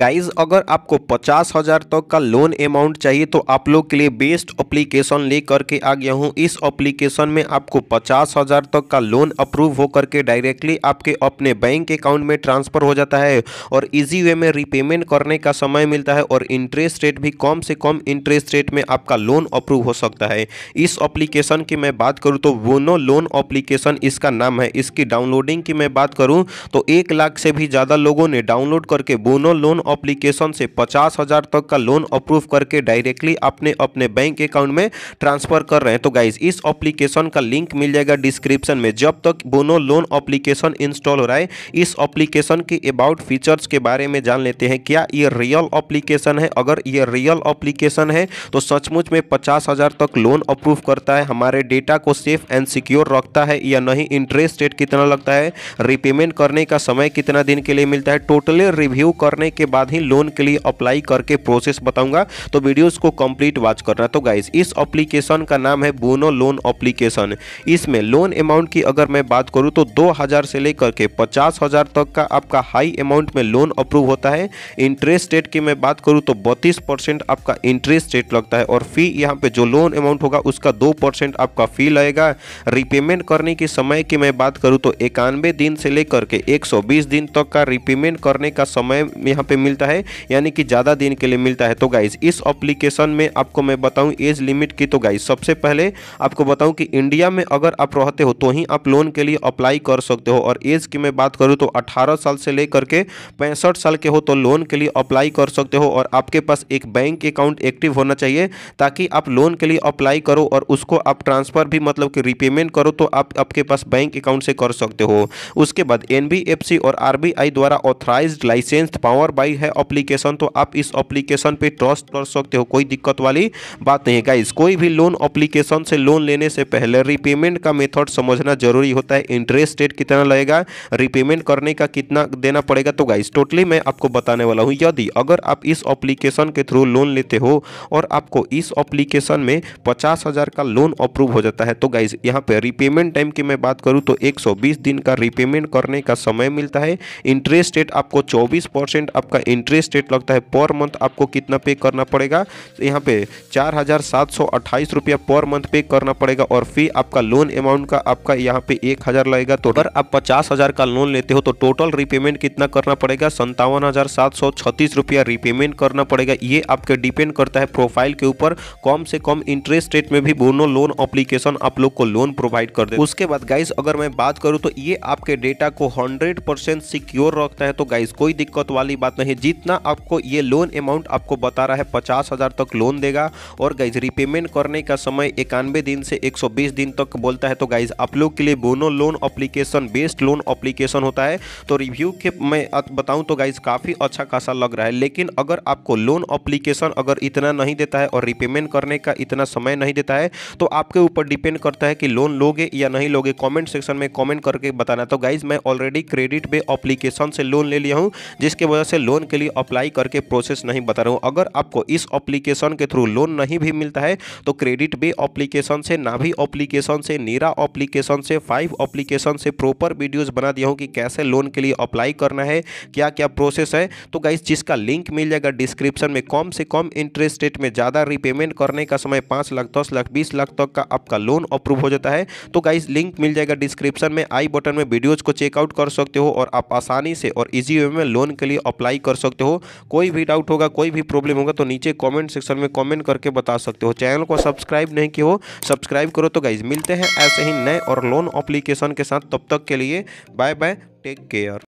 Guys अगर आपको 50,000 तक का लोन अमाउंट चाहिए तो आप लोग के लिए बेस्ट एप्लीकेशन ले करके आ गया हूँ। इस एप्लीकेशन में आपको 50,000 तक का लोन अप्रूव हो करके डायरेक्टली आपके अपने बैंक अकाउंट में ट्रांसफ़र हो जाता है और इजी वे में रीपेमेंट करने का समय मिलता है और इंटरेस्ट रेट भी कम से कम इंटरेस्ट रेट में आपका लोन अप्रूव हो सकता है। इस एप्लीकेशन की मैं बात करूँ तो वोनो लोन एप्लीकेशन इसका नाम है। इसकी डाउनलोडिंग की मैं बात करूँ तो 1 लाख से भी ज़्यादा लोगों ने डाउनलोड करके वोनो लोन एप्लीकेशन से 50,000 तक का लोन अप्रूव करके डायरेक्टली अपने अपने बैंक अकाउंट में ट्रांसफर कर रहे हैं। तो गाइज इस एप्लीकेशन का लिंक मिल जाएगा डिस्क्रिप्शन में। जब तक वोनो लोन एप्लीकेशन इंस्टॉल हो रहा है इस एप्लीकेशन के अबाउट फीचर्स के बारे में जान लेते हैं। क्या ये रियल एप्लीकेशन है? अगर ये रियल एप्लीकेशन है तो सचमुच में 50,000 तक लोन अप्रूव करता है, हमारे डेटा को सेफ एंड सिक्योर रखता है या नहीं, इंटरेस्ट रेट कितना लगता है, रीपेमेंट करने का समय कितना दिन के लिए मिलता है, टोटली रिव्यू करने के बाद ही लोन के लिए अप्लाई करके प्रोसेस बताऊंगा। तो वीडियोस को कंप्लीट वॉच करना। तो गाइस इस एप्लीकेशन का नाम है वोनो लोन एप्लीकेशन। इसमें लोन अमाउंट की अगर मैं बात करूं तो 2,000 से लेकर के 50,000 तक का आपका हाई अमाउंट में लोन अप्रूव होता है। इंटरेस्ट रेट की मैं बात करूं तो 32% आपका इंटरेस्ट रेट लगता है और फी यहाँ पे जो लोन अमाउंट होगा उसका 2% आपका फी लगेगा। रिपेमेंट करने के समय की मैं बात करूं तो 91 दिन से लेकर के 120 दिन तक का रिपेमेंट करने का समय यहाँ पे मिलता है, यानी कि ज़्यादा दिन के लिए मिलता है। तो गाइज इस एप्लीकेशन में आपको मैं बताऊं एज लिमिट की। तो गाइज सबसे पहले आपको बताऊं कि इंडिया में अगर आप रहते हो तो ही आप लोन के लिए अप्लाई कर सकते हो और एज की मैं बात करूं तो 18 साल से लेकर के 65 साल के हो तो लोन के लिए अप्लाई कर सकते हो और आपके पास एक बैंक अकाउंट एक्टिव होना चाहिए ताकि आप लोन के लिए अप्लाई करो और उसको आप ट्रांसफ़र भी मतलब कि रीपेमेंट करो तो आप आपके पास बैंक अकाउंट से कर सकते हो। उसके बाद NBFC और RBI द्वारा ऑथराइज्ड लाइसेंस्ड पावर बाई है एप्लीकेशन, तो आप इस एप्लीकेशन पे ट्रस्ट कर सकते हो, कोई दिक्कत वाली बात नहीं है। गाइस कोई भी लोन एप्लीकेशन से लोन लेने से पहले रीपेमेंट का मेथड समझना जरूरी होता है। इंटरेस्ट रेट कितना लगेगा, रीपेमेंट करने का कितना देना पड़ेगा, तो गाइस टोटली मैं आपको बताने वाला हूँ। यदि अगर आप इस एप्लीकेशन के थ्रू लोन लेते हो और आपको इस एप्लीकेशन में 50,000 का लोन अप्रूव हो जाता है तो गाइस यहाँ पे रीपेमेंट टाइम की मैं बात करूँ तो 120 दिन का रीपेमेंट करने का समय मिलता है। इंटरेस्ट रेट आपको 24% आपका इंटरेस्ट रेट लगता है। पर मंथ आपको कितना पे करना पड़ेगा, तो यहाँ पे 4,728 रुपया पर मंथ पे करना पड़ेगा और फी आपका लोन अमाउंट का आपका यहाँ पे 1,000 लगेगा। तो अगर आप 50,000 का लोन लेते हो तो टोटल रीपेमेंट कितना करना पड़ेगा, 57,736 रुपया रीपेमेंट करना पड़ेगा। ये आपके डिपेंड करता है प्रोफाइल के ऊपर। कम से कम इंटरेस्ट रेट में भी वोनो लोन एप्लीकेशन आप लोग को लोन प्रोवाइड कर दे। उसके बाद गाइस अगर मैं बात करूँ तो ये आपके डेटा को 100% सिक्योर रखता है। तो गाइस कोई दिक्कत वाली बात नहीं, जितना आपको ये लोन अमाउंट आपको बता रहा है 50,000 तक लोन देगा और गाइज रीपेमेंट करने का समय 91 दिन से 120 दिन तक बोलता है। तो गाइज आप लोग के लिए वोनो loan application best loan application होता है। तो रिव्यू के मैं बताऊं तो गाइज काफ़ी अच्छा खासा लग रहा है, लेकिन अगर आपको लोन एप्लीकेशन अगर इतना नहीं देता है और रीपेमेंट करने का इतना समय नहीं देता है तो आपके ऊपर डिपेंड करता है कि लोन लोगे या नहीं लोगे। कमेंट सेक्शन में कमेंट करके बताना। तो गाइज मैं ऑलरेडी क्रेडिट पे एप्लीकेशन से लोन ले लिया हूँ जिसके वजह से लोन के लिए अप्लाई करके प्रोसेस नहीं बता रहा हूँ। अगर आपको इस एप्लीकेशन के थ्रू लोन नहीं भी मिलता है तो क्रेडिट बे एप्लीकेशन से, नाभी एप्लीकेशन से, नीरा एप्लीकेशन से, 5 एप्लीकेशन से प्रॉपर वीडियोस बना दिया हूँ कि कैसे लोन के लिए अप्लाई करना है, क्या क्या प्रोसेस है। तो गाइस जिसका लिंक मिल जाएगा डिस्क्रिप्शन में। कम से कम इंटरेस्ट रेट में ज़्यादा रीपेमेंट करने का समय 5 लाख, 10 लाख, 20 लाख तक का आपका लोन अप्रूव हो जाता है। तो गाइस लिंक मिल जाएगा डिस्क्रिप्शन में, आई बटन में वीडियोज़ को चेकआउट कर सकते हो और आप आसानी से और ईजी वे में लोन के लिए अप्लाई कर सकते हो। कोई भी डाउट होगा, कोई भी प्रॉब्लम होगा तो नीचे कमेंट सेक्शन में कमेंट करके बता सकते हो। चैनल को सब्सक्राइब नहीं किया हो सब्सक्राइब करो। तो गाइज मिलते हैं ऐसे ही नए और लोन एप्लीकेशन के साथ, तब तक के लिए बाय बाय, टेक केयर।